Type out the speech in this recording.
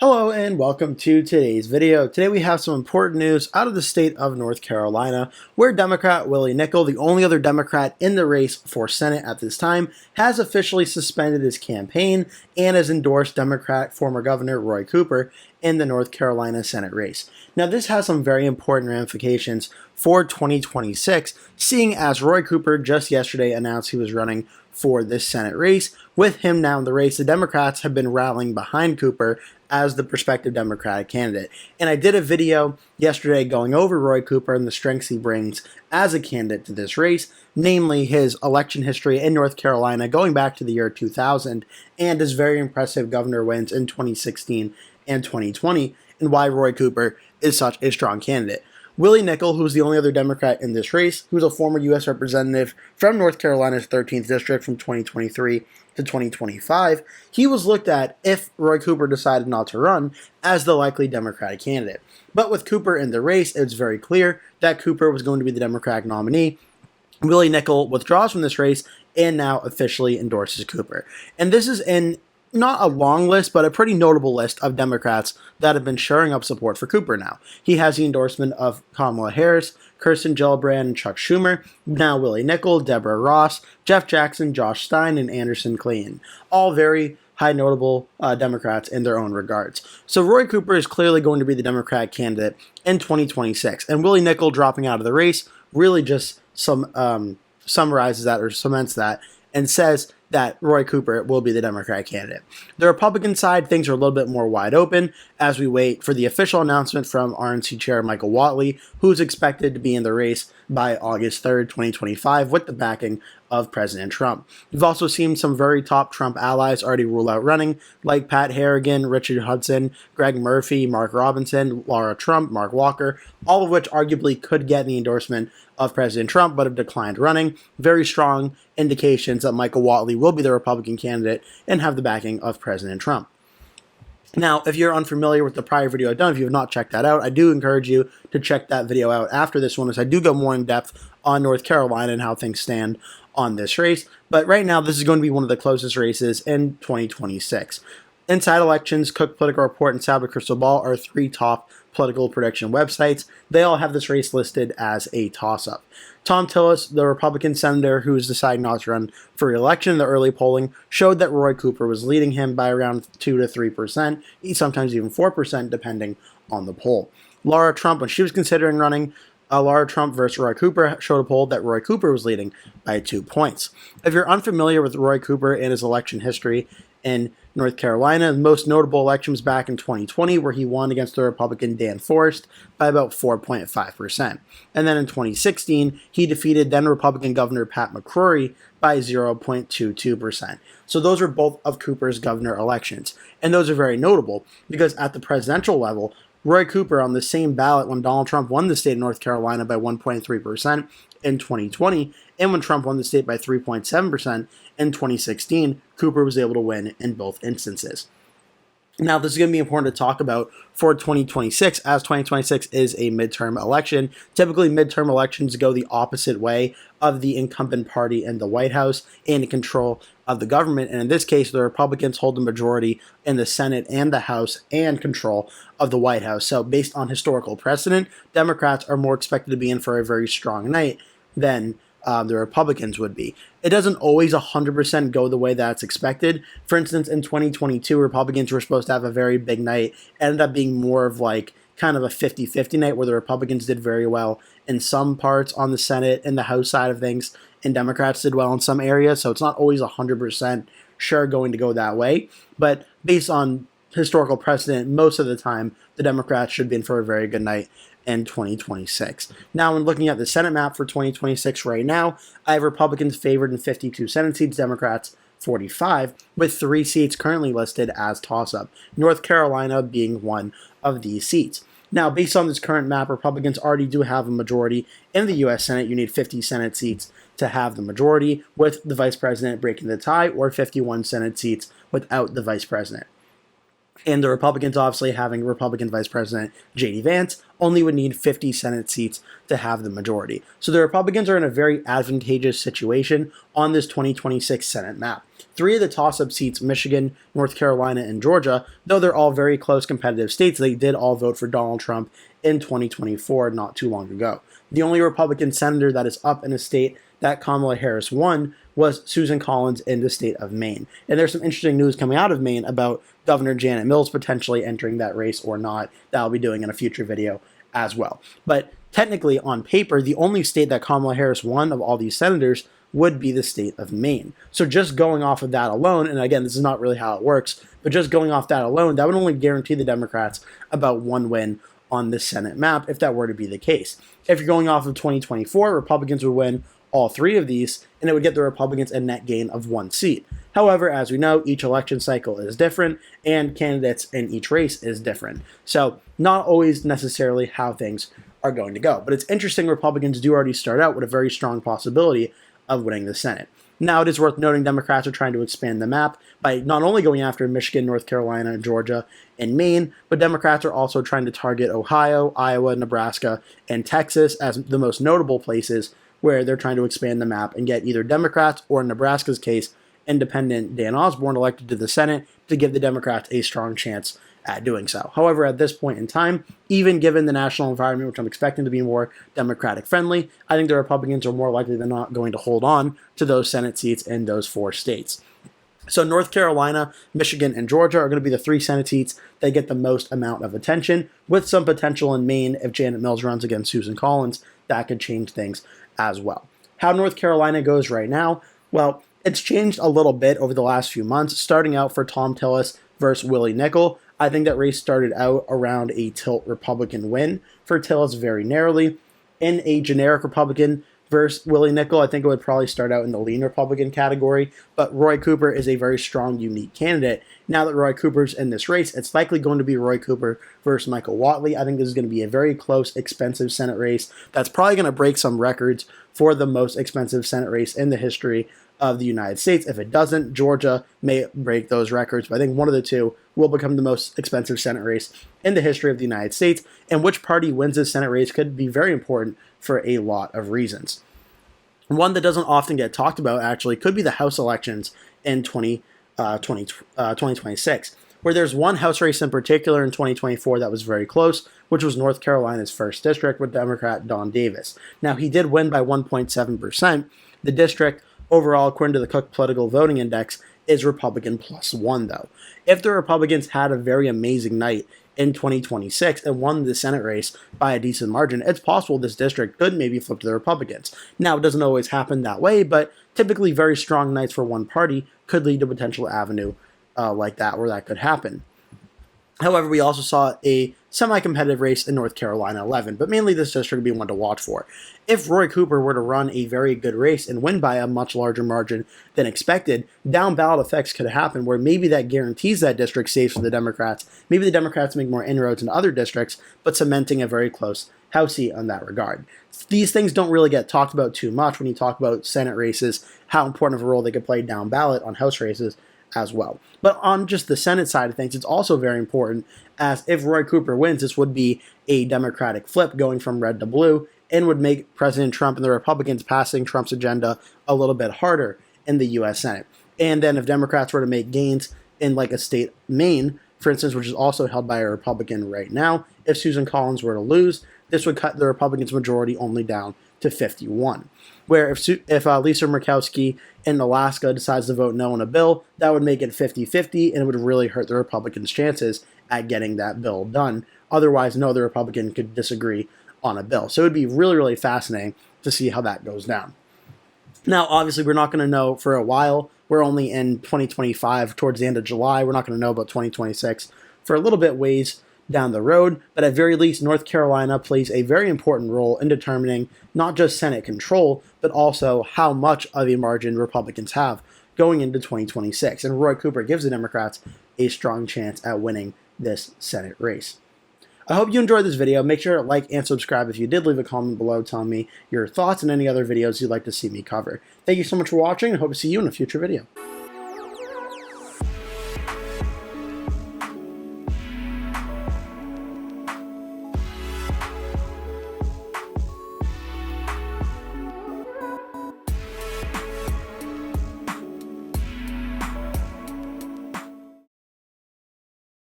Hello and welcome to today's video. Today we have some important news out of the state of North Carolina, where Democrat Willie Nickel, the only other Democrat in the race for Senate at this time, has officially suspended his campaign and has endorsed Democrat former Governor Roy Cooper in the North Carolina Senate race. Now this has some very important ramifications for 2026, seeing as Roy Cooper just yesterday announced he was running for this Senate race. With him now in the race, the Democrats have been rallying behind Cooper as the prospective Democratic candidate. And I did a video yesterday going over Roy Cooper and the strengths he brings as a candidate to this race, namely his election history in North Carolina going back to the year 2000 and his very impressive governor wins in 2016 and 2020, and why Roy Cooper is such a strong candidate. Willie Nickel, who's the only other Democrat in this race, who's a former U.S. representative from North Carolina's 13th district from 2023 to 2025, he was looked at, if Roy Cooper decided not to run, as the likely Democratic candidate. But with Cooper in the race, it's very clear that Cooper was going to be the Democratic nominee. Willie Nickel withdraws from this race and now officially endorses Cooper. And this is in not a long list, but a pretty notable list of Democrats that have been shoring up support for Cooper now. He has the endorsement of Kamala Harris, Kirsten Gillibrand, and Chuck Schumer, now Willie Nickel, Deborah Ross, Jeff Jackson, Josh Stein, and Anderson Clayton. All very high notable Democrats in their own regards. So Roy Cooper is clearly going to be the Democratic candidate in 2026, and Willie Nickel dropping out of the race really just summarizes that or cements that and says that Roy Cooper will be the Democratic candidate. The Republican side, things are a little bit more wide open as we wait for the official announcement from RNC Chair Michael Whatley, who's expected to be in the race by August 3rd, 2025, with the backing of President Trump. We've also seen some very top Trump allies already rule out running, like Pat Harrigan, Richard Hudson, Greg Murphy, Mark Robinson, Laura Trump, Mark Walker, all of which arguably could get the endorsement of President Trump but have declined running. Very strong indications that Michael Whatley will be the Republican candidate and have the backing of President Trump. Now, if you're unfamiliar with the prior video I've done, if you have not checked that out, I do encourage you to check that video out after this one, as I do go more in depth on North Carolina and how things stand on this race. But right now, this is going to be one of the closest races in 2026. Inside Elections, Cook Political Report, and Sabbath Crystal Ball are three top political prediction websites. They all have this race listed as a toss-up. Tom Tillis, the Republican senator who is deciding not to run for re-election in the early polling, showed that Roy Cooper was leading him by around 2 to 3%, sometimes even 4%, depending on the poll. Laura Trump, when she was considering running, Laura Trump versus Roy Cooper showed a poll that Roy Cooper was leading by 2 points. If you're unfamiliar with Roy Cooper and his election history in North Carolina, the most notable election was back in 2020, where he won against the Republican Dan Forest by about 4.5%. And then in 2016, he defeated then Republican Governor Pat McCrory by 0.22%. So those are both of Cooper's governor elections. And those are very notable because at the presidential level, Roy Cooper on the same ballot when Donald Trump won the state of North Carolina by 1.3% in 2020, and when Trump won the state by 3.7% in 2016, Cooper was able to win in both instances. Now, this is going to be important to talk about for 2026, as 2026 is a midterm election. Typically, midterm elections go the opposite way of the incumbent party in the White House and in control of the government. And in this case, the Republicans hold the majority in the Senate and the House and control of the White House. So based on historical precedent, Democrats are more expected to be in for a very strong night than the Republicans would be. It doesn't always 100% go the way that's expected. For instance, in 2022, Republicans were supposed to have a very big night. It ended up being more of like kind of a 50-50 night where the Republicans did very well in some parts on the Senate and the House side of things, and Democrats did well in some areas. So it's not always 100% sure going to go that way. But based on historical precedent, most of the time, the Democrats should be in for a very good night in 2026. Now, when looking at the Senate map for 2026 right now, I have Republicans favored in 52 Senate seats, Democrats 45, with 3 seats currently listed as toss-up, North Carolina being one of these seats. Now, based on this current map, Republicans already do have a majority in the U.S. Senate. You need 50 Senate seats to have the majority, with the Vice President breaking the tie, or 51 Senate seats without the Vice President. And the Republicans, obviously having Republican Vice President J.D. Vance, only would need 50 Senate seats to have the majority. So the Republicans are in a very advantageous situation on this 2026 Senate map. 3 of the toss-up seats, Michigan, North Carolina, and Georgia, though they're all very close competitive states, they did all vote for Donald Trump in 2024 not too long ago. The only Republican senator that is up in a state that Kamala Harris won was Susan Collins in the state of Maine. And there's some interesting news coming out of Maine about Governor Janet Mills potentially entering that race or not. That I'll be doing in a future video as well. But technically, on paper, the only state that Kamala Harris won of all these senators would be the state of Maine. So just going off of that alone, and again, this is not really how it works, but just going off that alone, that would only guarantee the Democrats about 1 win on the Senate map if that were to be the case. If you're going off of 2024, Republicans would win all 3 of these, and it would get the Republicans a net gain of 1 seat. However, as we know, each election cycle is different, and candidates in each race is different. So not always necessarily how things are going to go. But it's interesting Republicans do already start out with a very strong possibility of winning the Senate. Now, it is worth noting Democrats are trying to expand the map by not only going after Michigan, North Carolina, Georgia, and Maine, but Democrats are also trying to target Ohio, Iowa, Nebraska, and Texas as the most notable places where they're trying to expand the map and get either Democrats or, in Nebraska's case, independent Dan Osborne elected to the Senate to give the Democrats a strong chance at doing so. However, at this point in time, even given the national environment, which I'm expecting to be more Democratic friendly, I think the Republicans are more likely than not going to hold on to those Senate seats in those 4 states. So North Carolina, Michigan, and Georgia are going to be the 3 Senate seats that get the most amount of attention, with some potential in Maine if Janet Mills runs against Susan Collins. That could change things as well. How North Carolina goes right now, well, it's changed a little bit over the last few months, starting out for Thom Tillis versus Wiley Nickel. I think that race started out around a tilt Republican win for Tillis very narrowly. In a generic Republican versus Wiley Nickel, I think it would probably start out in the lean Republican category, but Roy Cooper is a very strong, unique candidate. Now that Roy Cooper's in this race, it's likely going to be Roy Cooper versus Michael Whatley. I think this is going to be a very close, expensive Senate race that's probably going to break some records for the most expensive Senate race in the history of the United States. If it doesn't, Georgia may break those records, but I think one of the two will become the most expensive Senate race in the history of the United States, and which party wins this Senate race could be very important for a lot of reasons. One that doesn't often get talked about, actually, could be the House elections in 2026, where there's one House race in particular in 2024 that was very close, which was North Carolina's 1st district with Democrat Don Davis. Now, he did win by 1.7%. The district, overall, according to the Cook Political Voting Index, is Republican +1, though. If the Republicans had a very amazing night in 2026 and won the Senate race by a decent margin, it's possible this district could maybe flip to the Republicans. Now, it doesn't always happen that way, but typically very strong nights for one party could lead to a potential avenue like that where that could happen. However, we also saw a semi-competitive race in North Carolina 11, but mainly this district would be one to watch for. If Roy Cooper were to run a very good race and win by a much larger margin than expected, down-ballot effects could happen where maybe that guarantees that district safe for the Democrats. Maybe the Democrats make more inroads in other districts, but cementing a very close House seat on that regard. These things don't really get talked about too much when you talk about Senate races, how important of a role they could play down-ballot on House races as well. But on just the Senate side of things, it's also very important, as if Roy Cooper wins, this would be a Democratic flip going from red to blue and would make President Trump and the Republicans passing Trump's agenda a little bit harder in the U.S. Senate. And then if Democrats were to make gains in like a state, Maine, for instance, which is also held by a Republican right now, if Susan Collins were to lose, this would cut the Republicans' majority only down to 51. Where if Lisa Murkowski in Alaska decides to vote no on a bill, that would make it 50-50, and it would really hurt the Republicans' chances at getting that bill done. Otherwise, no other Republican could disagree on a bill. So it would be really, really fascinating to see how that goes down. Now, obviously, we're not going to know for a while. We're only in 2025, towards the end of July. We're not going to know about 2026 for a little bit ways down the road, but at very least, North Carolina plays a very important role in determining not just Senate control, but also how much of a margin Republicans have going into 2026. And Roy Cooper gives the Democrats a strong chance at winning this Senate race. I hope you enjoyed this video. Make sure to like and subscribe if you did. Leave a comment below telling me your thoughts and any other videos you'd like to see me cover. Thank you so much for watching, and hope to see you in a future video.